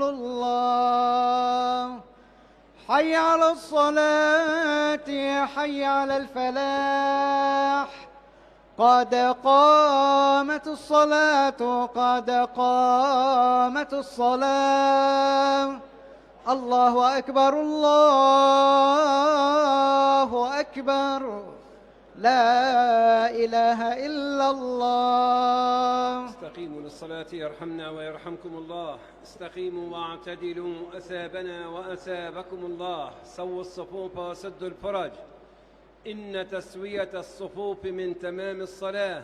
الله. حي على الصلاة، حي على الفلاح، قد قامت الصلاة، قد قامت الصلاة. الله أكبر، الله أكبر، لا إله إلا الله. استقيموا للصلاة يرحمنا ويرحمكم الله. استقيموا واعتدلوا أثابنا وأثابكم الله. سووا الصفوف وسدوا الفرج، إن تسوية الصفوف من تمام الصلاة.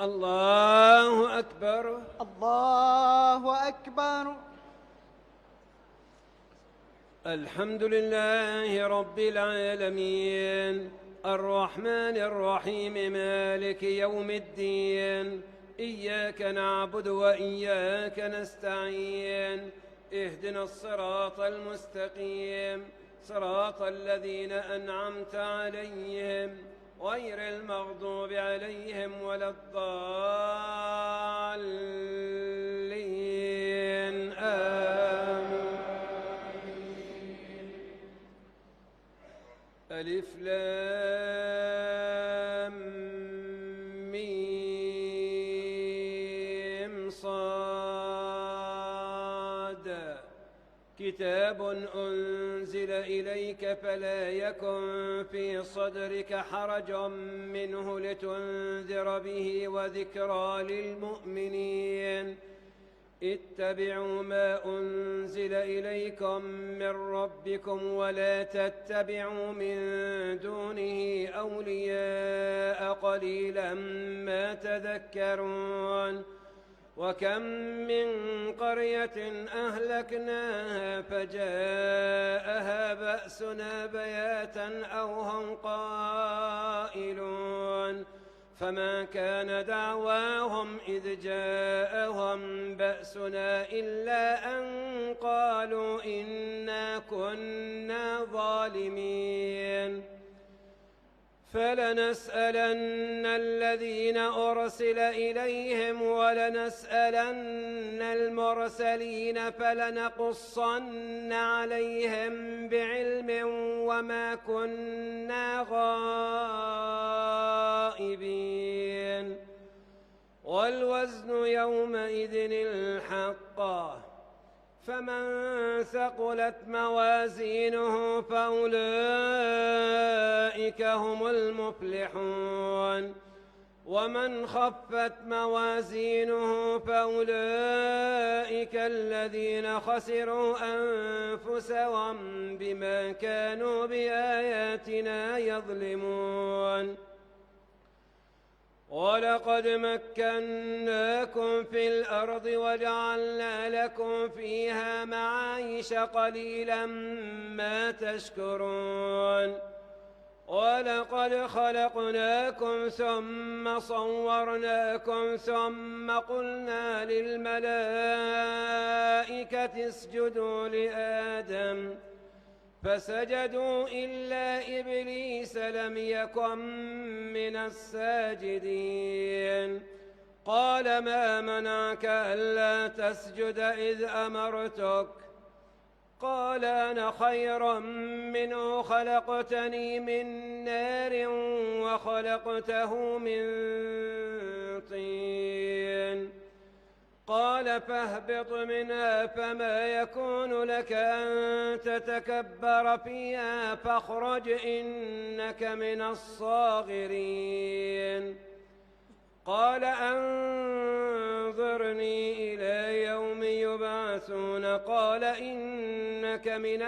الله أكبر، الله أكبر. الحمد لله رب العالمين، الرحمن الرحيم، مالك يوم الدين. إياك نعبد وإياك نستعين. اهدنا الصراط المستقيم، صراط الذين أنعمت عليهم غير المغضوب عليهم ولا الضالين. آمين. ألف لام ميم صاد. كتاب أنزل إليك فلا يكن في صدرك حرج منه لتنذر به وذكرى للمؤمنين. اتبعوا ما أنزل إليكم من ربكم ولا تتبعوا من دونه أولياء قليلا ما تذكرون. وكم من قرية أهلكناها فجاءها بأسنا بياتا أو هم قائلون. فما كان دعواهم إذ جاءهم بأسنا إلا أن قالوا إنا كنا ظالمين. فلنسألن الذين أرسل إليهم ولنسألن المرسلين فلنقصن عليهم بعلم وما كنا غائبين. والوزن يومئذ الحق. فمن ثقلت موازينه فأولئك هم المفلحون. ومن خفت موازينه فأولئك الذين خسروا أنفسهم بما كانوا بآياتنا يظلمون. ولقد مكناكم في الأرض وجعلنا لكم فيها معايش قليلا ما تشكرون. ولقد خلقناكم ثم صورناكم ثم قلنا للملائكة اسجدوا لآدم فسجدوا إلا إبليس لم يكن من الساجدين. قال ما منعك ألا تسجد إذ أمرتك؟ قال أنا خير منه خلقتني من نار وخلقته من طين. قال فاهبط منها فما يكون لك أن تتكبر فيها فاخرج إنك من الصاغرين. قال أنظرني إلى يوم يبعثون. قال إنك من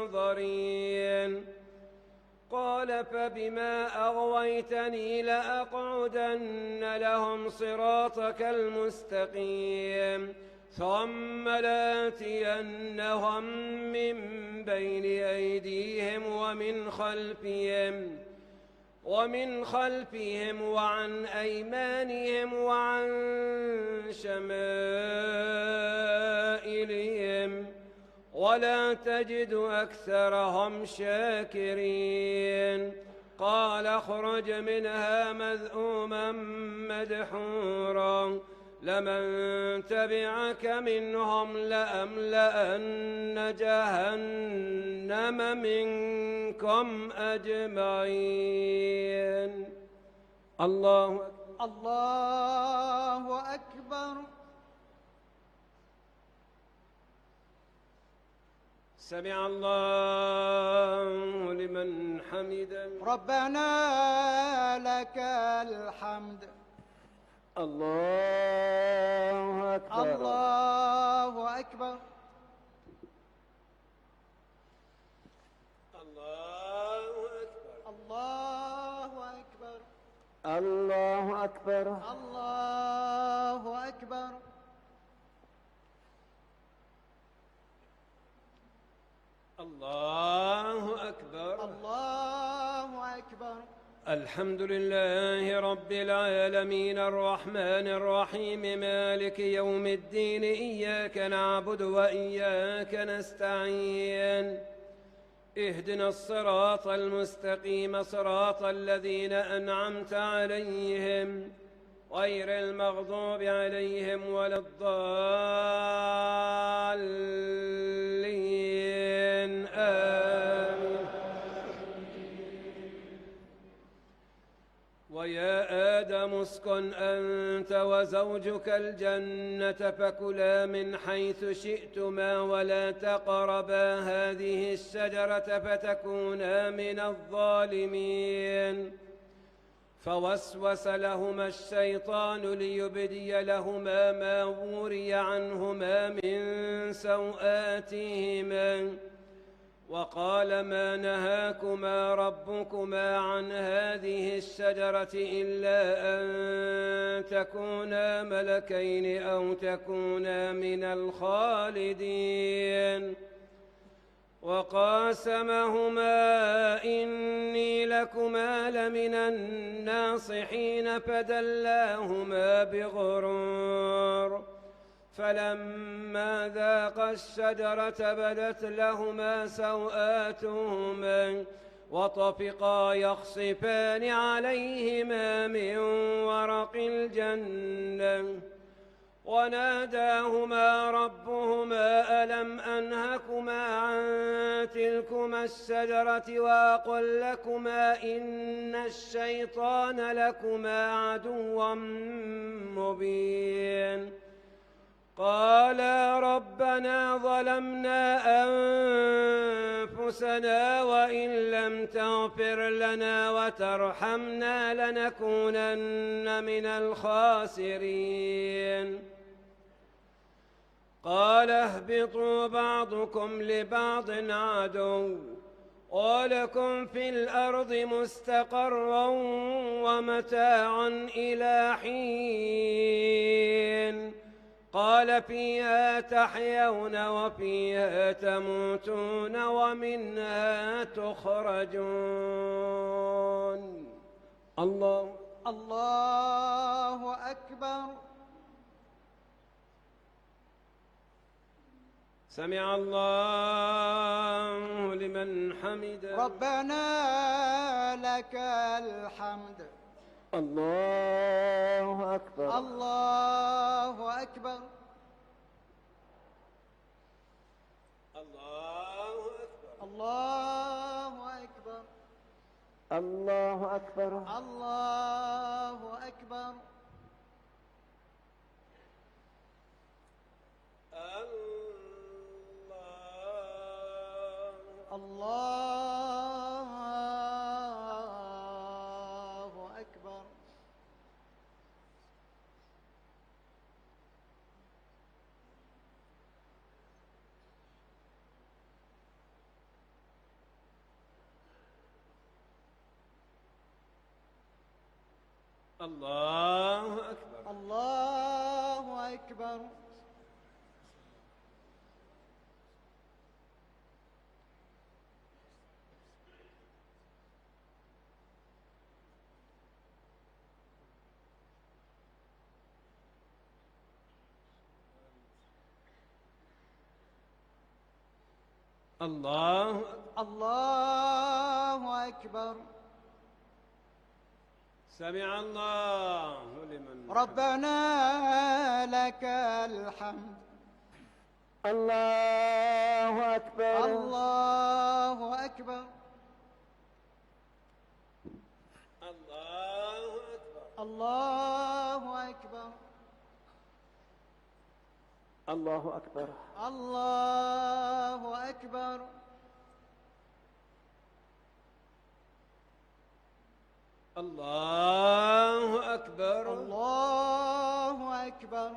المنظرين. قال فبما أغويتني لأقعدن لهم صراطك المستقيم ثم لآتينهم من بين أيديهم ومن خلفهم وعن أيمانهم وعن شمائلهم ولا تجد أكثرهم شاكرين. قال اخرج منها مذءوما مدحورا لمن تبعك منهم لأملأن جهنم منكم أجمعين. الله أكبر. الله أكبر. سمع الله لمن حمده. ربنا لك الحمد. الله أكبر. الله أكبر. الله أكبر. الله أكبر. الله أكبر. الله أكبر. الله أكبر. الحمد لله رب العالمين الرحمن الرحيم مالك يوم الدين إياك نعبد وإياك نستعين اهدنا الصراط المستقيم صراط الذين أنعمت عليهم غير المغضوب عليهم ولا الضالين آمين. ويا آدم اسكن أنت وزوجك الجنة فكلا من حيث شئتما ولا تقربا هذه الشجرة فتكونا من الظالمين. فوسوس لهما الشيطان ليبدي لهما ما وري عنهما من سوآتهما وقال ما نهاكما ربكما عن هذه الشجرة إلا أن تكونا ملكين أو تكونا من الخالدين. وقاسمهما إني لكما لمن الناصحين فدلاهما بغرور فلما ذاقا الشجرة بدت لهما سوآتهما وطفقا يخصفان عليهما من ورق الجنة وناداهما ربهما ألم أنهكما عن تلكما الشجرة وأقل لكما إن الشيطان لكما عدو مبين. قالا ربنا ظلمنا أنفسنا وإن لم تغفر لنا وترحمنا لنكونن من الخاسرين. قال اهبطوا بعضكم لبعض عدو ولكم في الأرض مستقرا ومتاع إلى حين. قال فيها تحيون وفيها تموتون ومنها تخرجون. الله أكبر. سمع الله لمن حمده. ربنا لك الحمد. الله أكبر. الله أكبر. الله أكبر. الله أكبر. الله أكبر. الله أكبر. الله أكبر. الله أكبر. الله أكبر. الله الله أكبر. سمع الله لمن ربنا لك الحمد. الله أكبر. الله أكبر. الله أكبر. الله أكبر. الله أكبر. الله أكبر. الله أكبر. الله أكبر.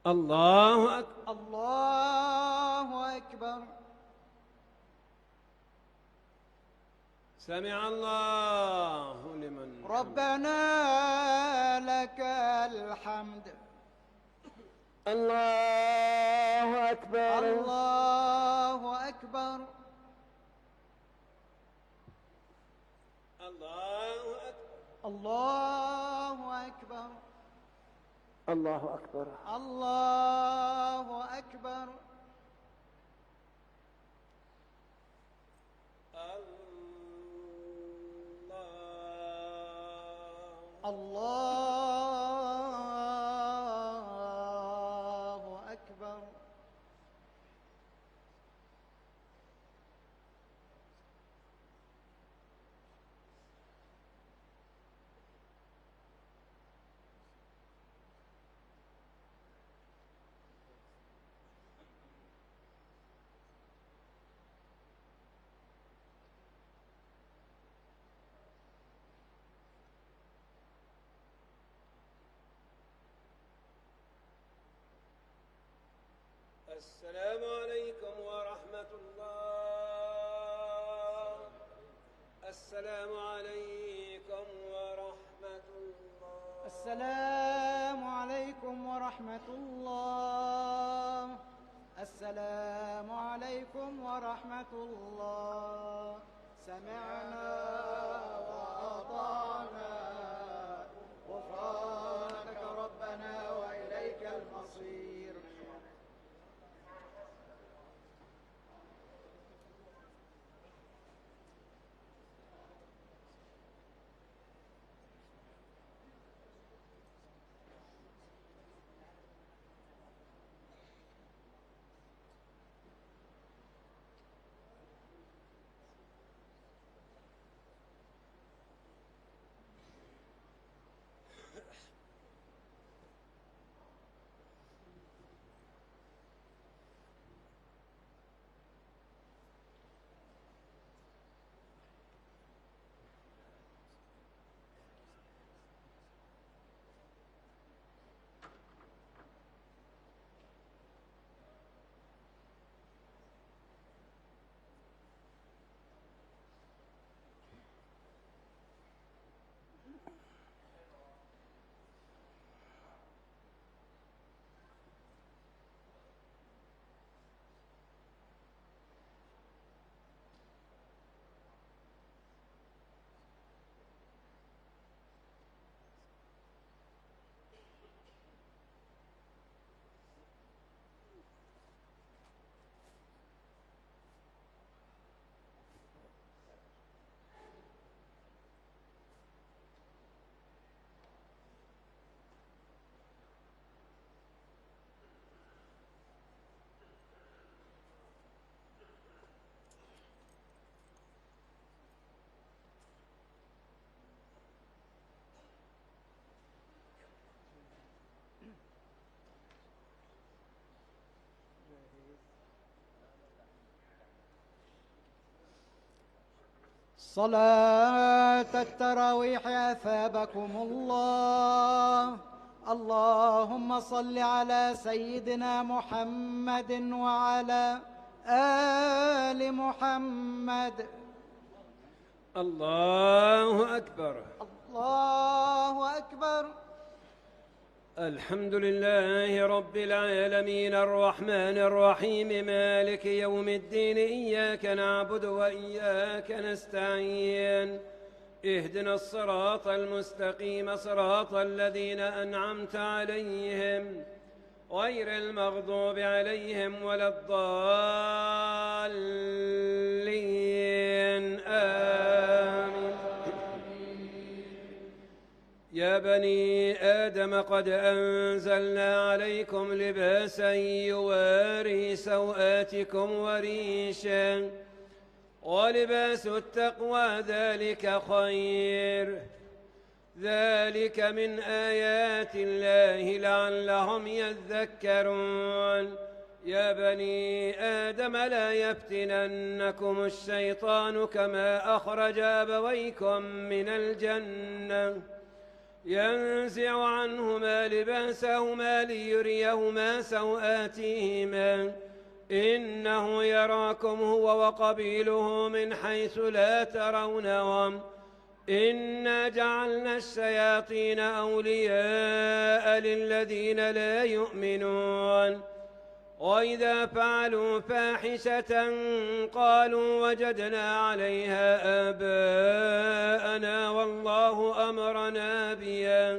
الله أكبر. الله أكبر. سمع الله لمن ربنا لك الحمد. الله أكبر. الله أكبر. الله أكبر. الله أكبر. الله أكبر. الله أكبر. الله أكبر. السلام عليكم ورحمة الله. السلام عليكم ورحمة الله. السلام عليكم ورحمة الله. السلام عليكم ورحمة الله. سمعنا وأطعنا غفرانك ربنا وإليك المصير. صلاة التراويح أثابكم الله. اللهم صل على سيدنا محمد وعلى آل محمد. الله أكبر. الله أكبر. الحمد لله رب العالمين الرحمن الرحيم مالك يوم الدين إياك نعبد وإياك نستعين اهدنا الصراط المستقيم صراط الذين أنعمت عليهم غير المغضوب عليهم ولا الضالين آمين. يا بني آدم قد أنزلنا عليكم لباسا يواري سوآتكم وريشا ولباس التقوى ذلك خير ذلك من آيات الله لعلهم يذكرون. يا بني آدم لا يفتننكم الشيطان كما أخرج أبويكم من الجنة ينزع عنهما لباسهما ليريهما سوآتهما إنه يراكم هو وقبيله من حيث لا ترونهم إنا جعلنا الشياطين أولياء للذين لا يؤمنون وإذا فعلوا فاحشة قالوا وجدنا عليها آباءنا والله أمرنا بها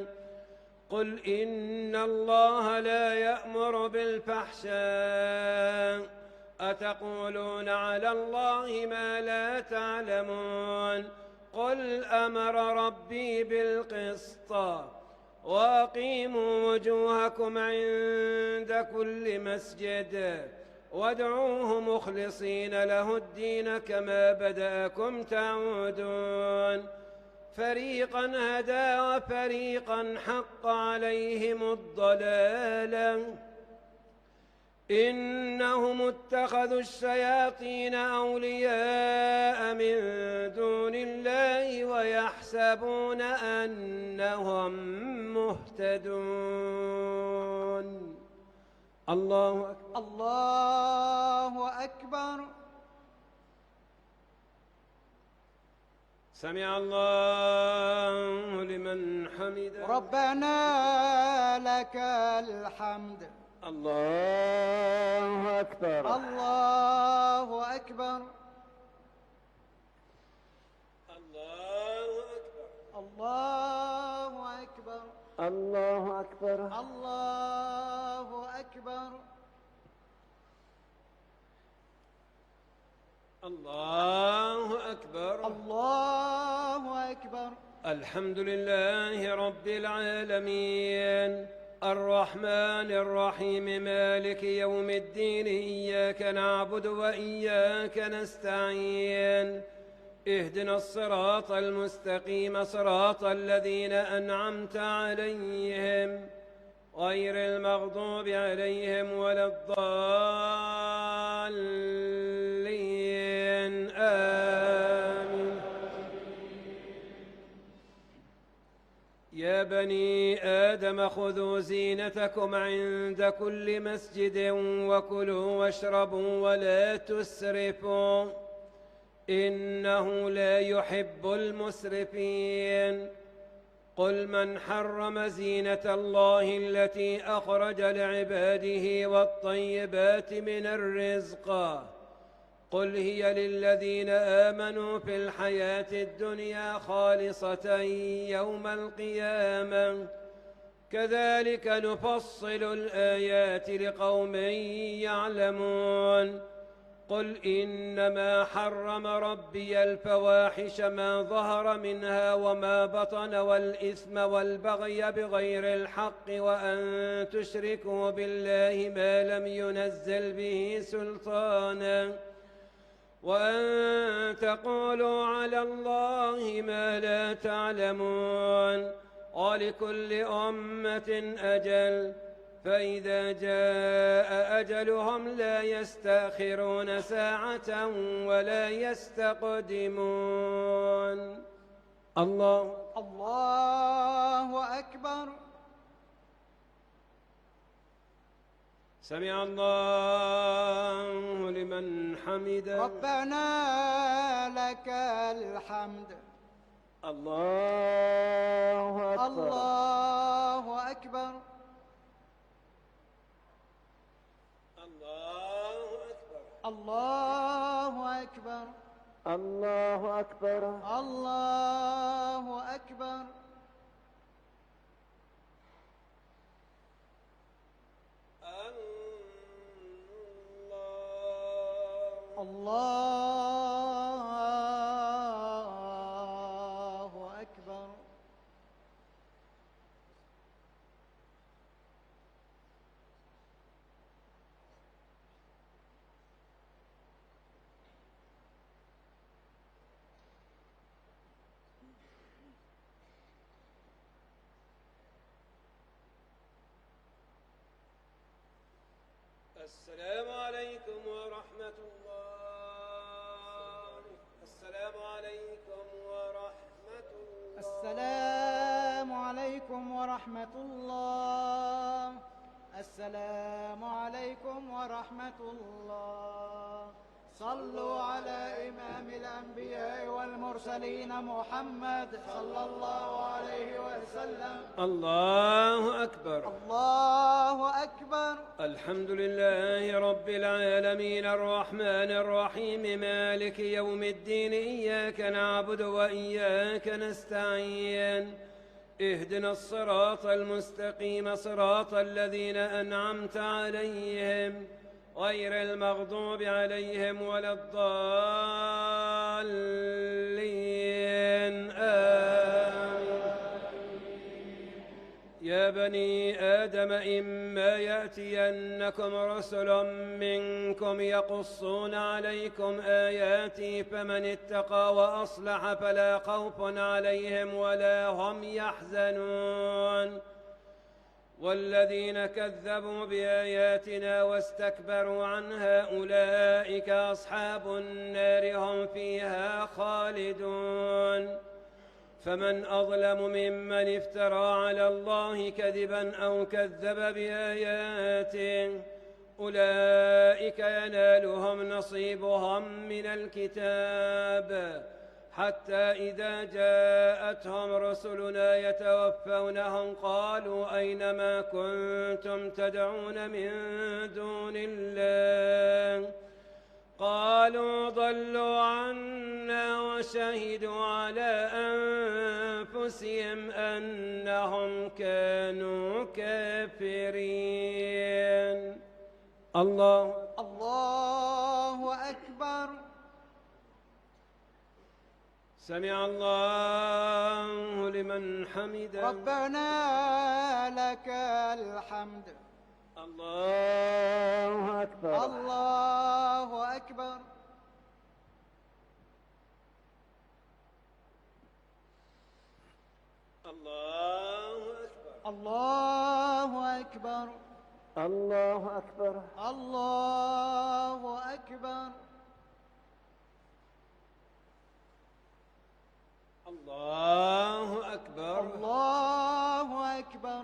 قل إن الله لا يأمر بالفحشاء أتقولون على الله ما لا تعلمون قل أمر ربي بالقسط وأقيموا وجوهكم عند كل مسجد وادعوه مخلصين له الدين كما بدأكم تعودون فريقا هدى وفريقا حق عليهم الضلالة إنهم اتخذوا الشياطين أولياء من دون الله ويحسبون أنهم مهتدون. الله أكبر. الله أكبر. سمع الله لمن حمده. ربنا لك الحمد. الله أكبر. الله أكبر. الله أكبر. الله أكبر. الله أكبر. الله أكبر. الله أكبر. الله أكبر. الحمد لله رب العالمين الرحمن الرحيم مالك يوم الدين إياك نعبد وإياك نستعين اهدنا الصراط المستقيم صراط الذين أنعمت عليهم غير المغضوب عليهم ولا الضالين آمين. يا بني آدم خذوا زينتكم عند كل مسجد وكلوا واشربوا ولا تسرفوا إنه لا يحب المسرفين قل من حرم زينة الله التي أخرج لعباده والطيبات من الرزق قل هي للذين آمنوا في الحياة الدنيا خالصة يوم القيامة كذلك نفصل الآيات لقوم يعلمون قل إنما حرم ربي الفواحش ما ظهر منها وما بطن والإثم والبغي بغير الحق وأن تشركوا بالله ما لم ينزل به سلطانا وأن تقولوا على الله ما لا تعلمون ولكل أمة أجل فإذا جاء أجلهم لا يستأخرون ساعة ولا يستقدمون. الله أكبر. سمع الله لمن حمده. ربنا لك الحمد. الله أكبر. الله أكبر. الله أكبر. الله أكبر. الله أكبر. الله أكبر. السلام عليكم ورحمة الله. السلام عليكم ورحمة الله. السلام عليكم ورحمة الله. السلام عليكم ورحمة الله. صلوا على إمام الأنبياء والمرسلين محمد صلى الله عليه وسلم. الله أكبر. الله أكبر. الحمد لله رب العالمين الرحمن الرحيم مالك يوم الدين، إياك نعبد وإياك نستعين، اهدنا الصراط المستقيم صراط الذين أنعمت عليهم غير المغضوب عليهم ولا الضالين، آمين. يا بني آدم إما يأتينكم رسل منكم يقصون عليكم آياتي فمن اتقى وأصلح فلا خوف عليهم ولا هم يحزنون، والذين كذبوا بآياتنا واستكبروا عنها أولئك أصحاب النار هم فيها خالدون. فمن أظلم ممن افترى على الله كذبا أو كذب بآياته، أولئك ينالهم نصيبهم من الكتاب، حتى إذا جاءتهم رسلنا يتوفونهم قالوا أين ما كنتم تدعون من دون الله؟ قالوا ضلوا عنا وشهدوا على أنفسهم أنهم كانوا كافرين. الله أكبر. سمع الله لمن حمده. ربنا لك الحمد. الله أكبر. الله أكبر. الله أكبر. الله أكبر. الله أكبر. الله أكبر. الله أكبر. الله أكبر.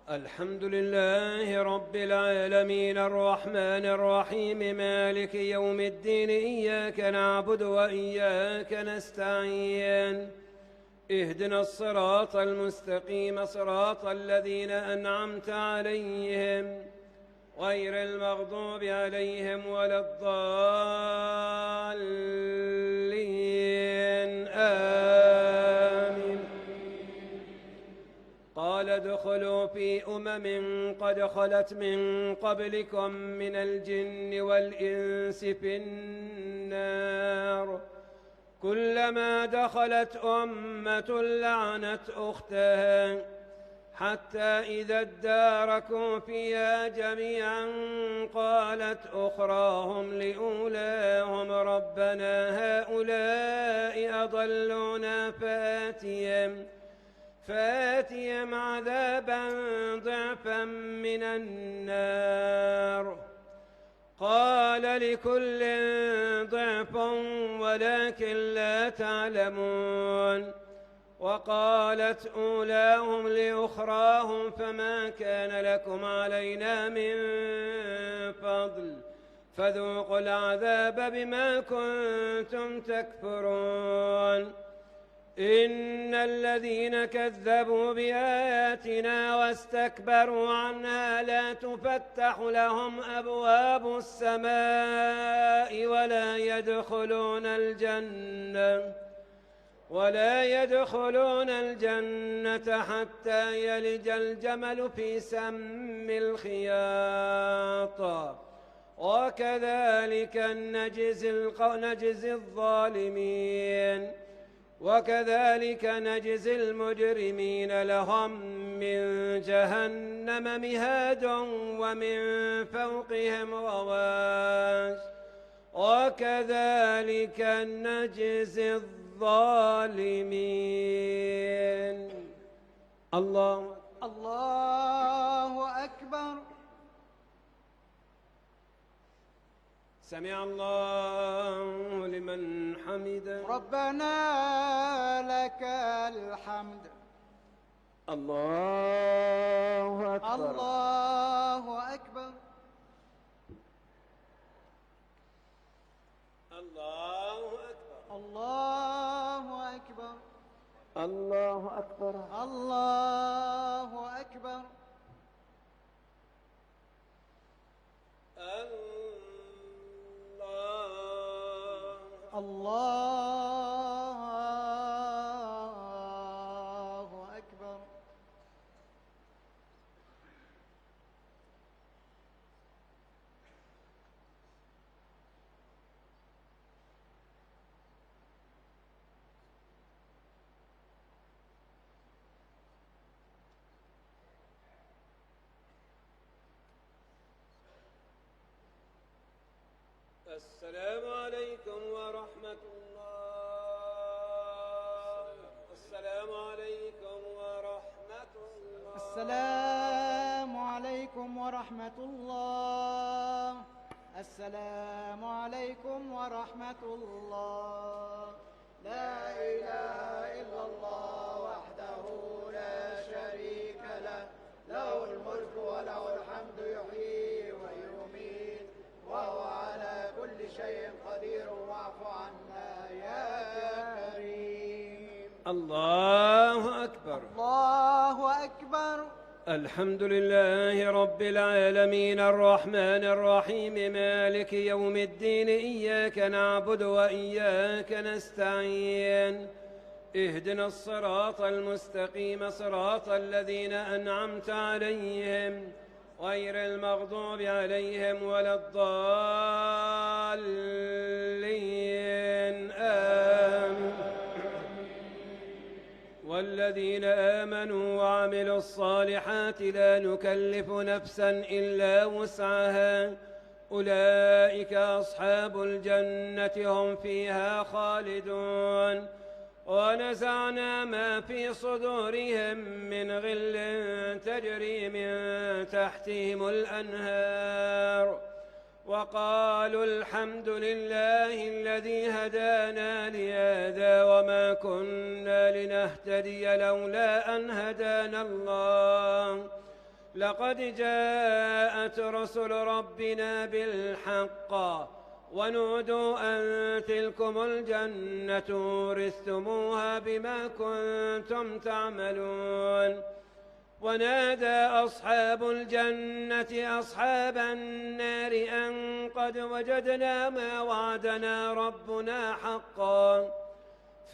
الحمد لله رب العالمين الرحمن الرحيم مالك يوم الدين، إياك نعبد وإياك نستعين، اهدنا الصراط المستقيم صراط الذين أنعمت عليهم غير المغضوب عليهم ولا الضالين، آمين. قال ادخلوا في قد خلت من قبلكم من الجن والإنس في النار، كلما دخلت أمة لعنت أختها حتى إذا اداركوا فيها جميعا قالت أخراهم لأولاهم ربنا هؤلاء أضلونا فآتيهم عذابا ضعفا من النار. قال لكل ضعف ولكن لا تعلمون. وقالت أولاهم لأخراهم فما كان لكم علينا من فضل فذوقوا العذاب بما كنتم تكفرون. إن الذين كذبوا بآياتنا واستكبروا عنها لا تفتح لهم أبواب السماء ولا يدخلون الجنة حتى يلج الجمل في سم الخياط وكذلك نجزي الظالمين وكذلك نجزي المجرمين لهم من جهنم مهاد ومن فوقهم غواش وكذلك نجزي الظالمين. الله أكبر. سمع الله لمن حمده. ربنا لك الحمد. الله أكبر. الله أكبر. الله أكبر. الله أكبر. الله أكبر. الله أكبر. الله أكبر. السلام عليكم ورحمة الله. السلام عليكم ورحمة الله. السلام عليكم ورحمة الله. السلام عليكم ورحمة الله. لا إله إلا الله وحده لا شريك له، له الملك وله الحمد يحيي ويميت وهو على كل شيء قدير. واعف عنا يا كريم. الله أكبر. الله أكبر. الحمد لله رب العالمين الرحمن الرحيم مالك يوم الدين. إياك نعبد وإياك نستعين. اهدنا الصراط المستقيم صراط الذين أنعمت عليهم غير المغضوب عليهم ولا الضالين. آمين. والذين آمنوا وعملوا الصالحات لا نكلف نفسا إلا وسعها أولئك أصحاب الجنة هم فيها خالدون. ونزعنا ما في صدورهم من غل تجري من تحتهم الأنهار وقالوا الحمد لله الذي هدانا لهذا وما كنا لنهتدي لولا أن هدانا الله لقد جاءت رسل ربنا بالحق ونودوا أن تلكم الجنة ورثتموها بما كنتم تعملون. ونادى أصحاب الجنة أصحاب النار أن قد وجدنا ما وعدنا ربنا حقا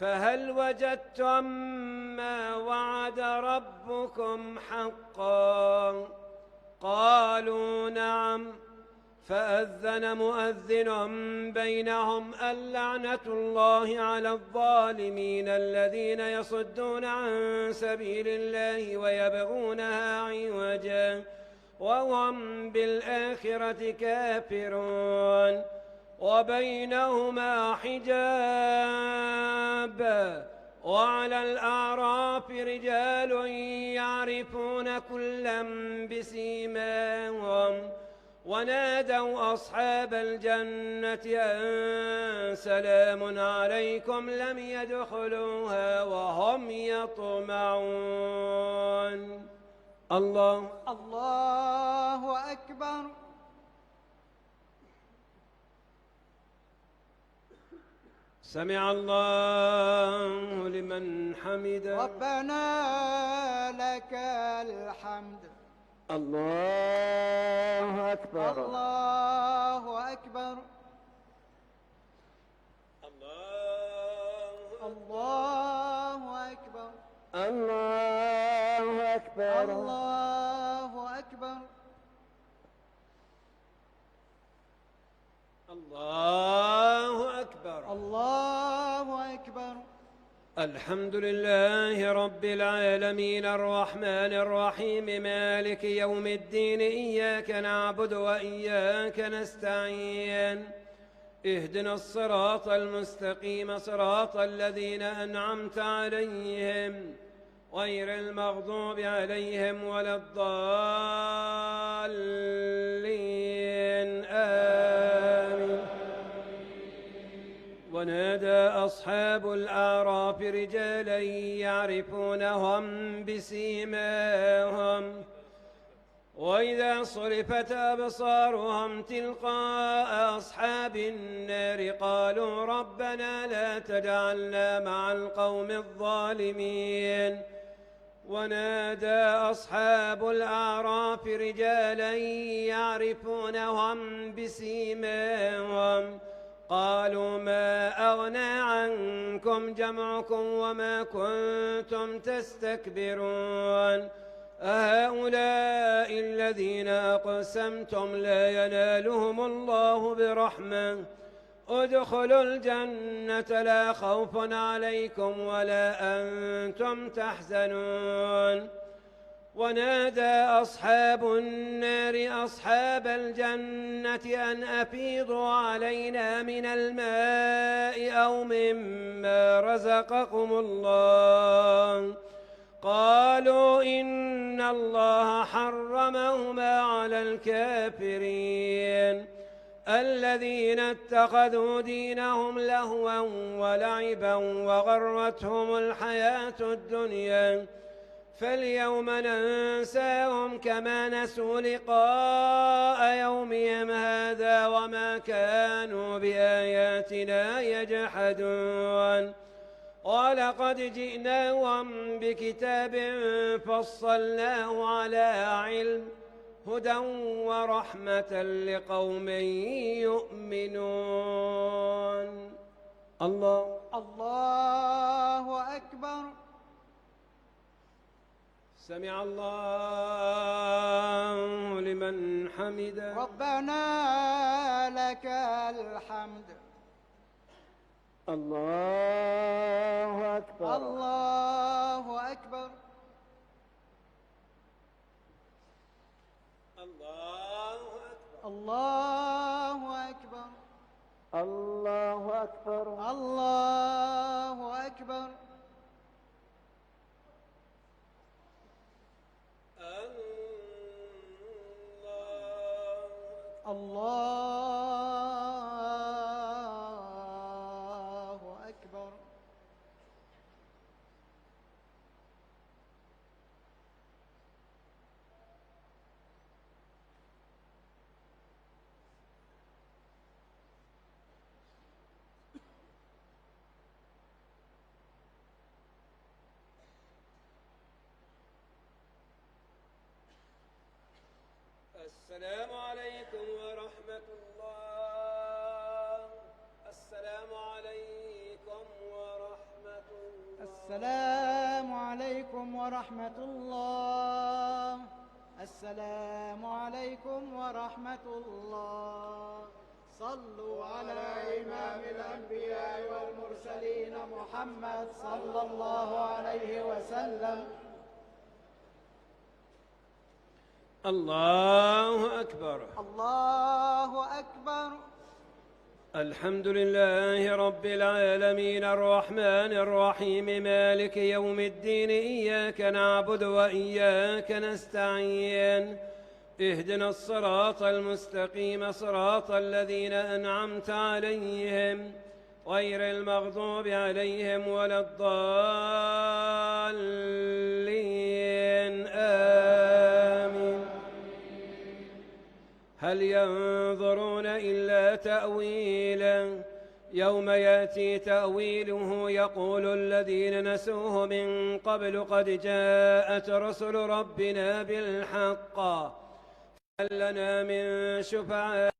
فهل وجدتم ما وعد ربكم حقا؟ قالوا نعم. فأذن مؤذن بينهم اللعنة الله على الظالمين الذين يصدون عن سبيل الله ويبغونها عوجا وهم بالآخرة كافرون. وبينهما حجاب وعلى الأعراف رجال يعرفون كلا بسيماهم ونادوا أصحاب الجنة أن سلام عليكم لم يدخلوها وهم يطمعون. الله سمع الله لمن حمده. ربنا لك الحمد. الله أكبر. الله أكبر. الله أكبر. الله أكبر. الله أكبر. الله أكبر. الله أكبر. الحمد لله رب العالمين الرحمن الرحيم مالك يوم الدين، إياك نعبد وإياك نستعين، اهدنا الصراط المستقيم صراط الذين أنعمت عليهم غير المغضوب عليهم ولا الضالين آمين. ونادى أصحاب الأعراف رجالا يعرفونهم بسيماهم وإذا صرفت أبصارهم تلقاء أصحاب النار قالوا ربنا لا تجعلنا مع القوم الظالمين. ونادى أصحاب الأعراف رجالا يعرفونهم بسيماهم قالوا ما أغنى عنكم جمعكم وما كنتم تستكبرون أهؤلاء الذين أقسمتم لا ينالهم الله برحمة ادخلوا الجنة لا خوف عليكم ولا أنتم تحزنون. ونادى أصحاب النار أصحاب الجنة أن أفيضوا علينا من الماء أو مما رزقكم الله قالوا إن الله حرمهما على الكافرين الذين اتخذوا دينهم لهوا ولعبا وغرتهم الحياة الدنيا فاليوم ننساهم كما نسوا لقاء يومهم هذا وما كانوا بآياتنا يجحدون. ولقد جئناهم بكتاب فصلناه على علم هدى ورحمة لقوم يؤمنون. الله أكبر. سمع الله لمن حمده. ربنا لك الحمد. الله أكبر. الله أكبر. الله أكبر. الله أكبر. الله أكبر. الله أكبر. السلام عليكم ورحمة الله. السلام عليكم ورحمة الله. السلام عليكم ورحمة الله. السلام عليكم ورحمة الله. صلوا على إمام الأنبياء والمرسلين محمد صلى الله عليه وسلم. الله أكبر. الله أكبر. الحمد لله رب العالمين الرحمن الرحيم مالك يوم الدين، إياك نعبد وإياك نستعين، اهدنا الصراط المستقيم صراط الذين أنعمت عليهم غير المغضوب عليهم ولا الضالين آمين. هل ينظرون إلا تأويله يوم يأتي تأويله يقول الذين نسوه من قبل قد جاءت رسل ربنا بالحق فهل لنا من شفعاء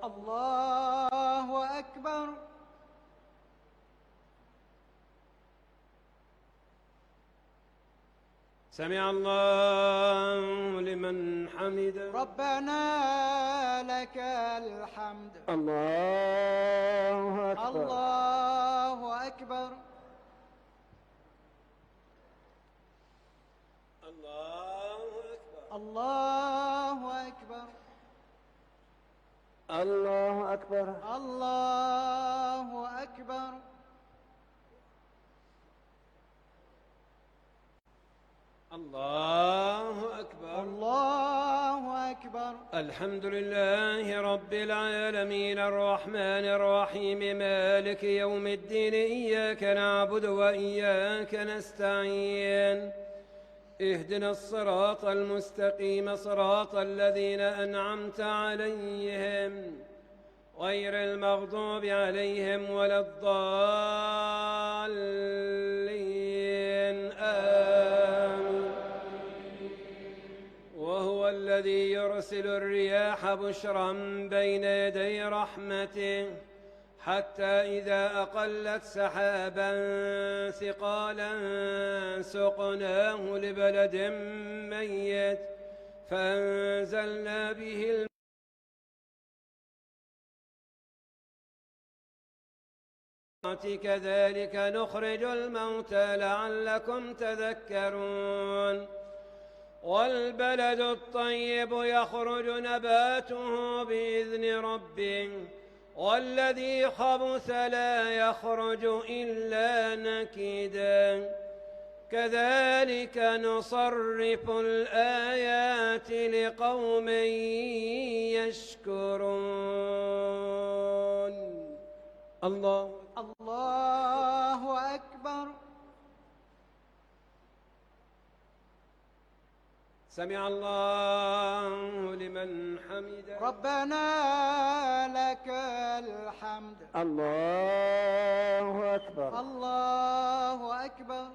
الله أكبر. سمع الله لمن حمده. ربنا لك الحمد. الله أكبر. الله أكبر. الله أكبر. الله أكبر. الله أكبر. الله أكبر. الله أكبر. الله أكبر. الحمد لله رب العالمين الرحمن الرحيم مالك يوم الدين إياك نعبد وإياك نستعين اهدنا الصراط المستقيم صراط الذين أنعمت عليهم غير المغضوب عليهم ولا الضالين آمين. وهو الذي يرسل الرياح بشرا بين يدي رحمته حتى إذا أقلت سحابا ثقالا سقناه لبلد ميت فأنزلنا به كذلك نخرج الموتى لعلكم تذكرون. والبلد الطيب يخرج نباته بإذن ربه والذي خبث لا يخرج إلا نكدا كذلك نصرف الآيات لقوم يشكرون. الله أكبر. سمع الله لمن حمده. ربنا لك الحمد. الله أكبر. الله أكبر.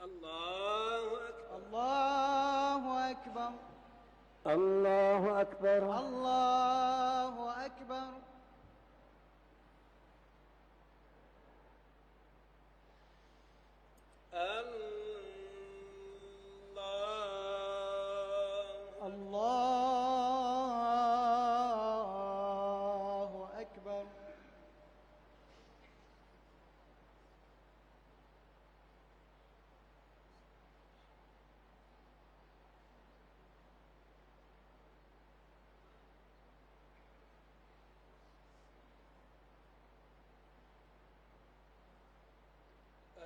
الله أكبر. الله أكبر. الله أكبر. الله أكبر. الله أكبر.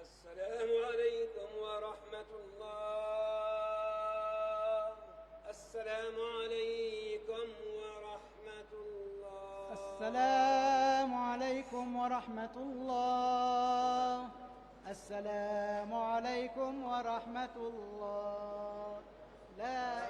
السلام عليكم ورحمة الله. السلام عليكم ورحمة الله. السلام عليكم ورحمة الله. السلام عليكم ورحمة الله. لا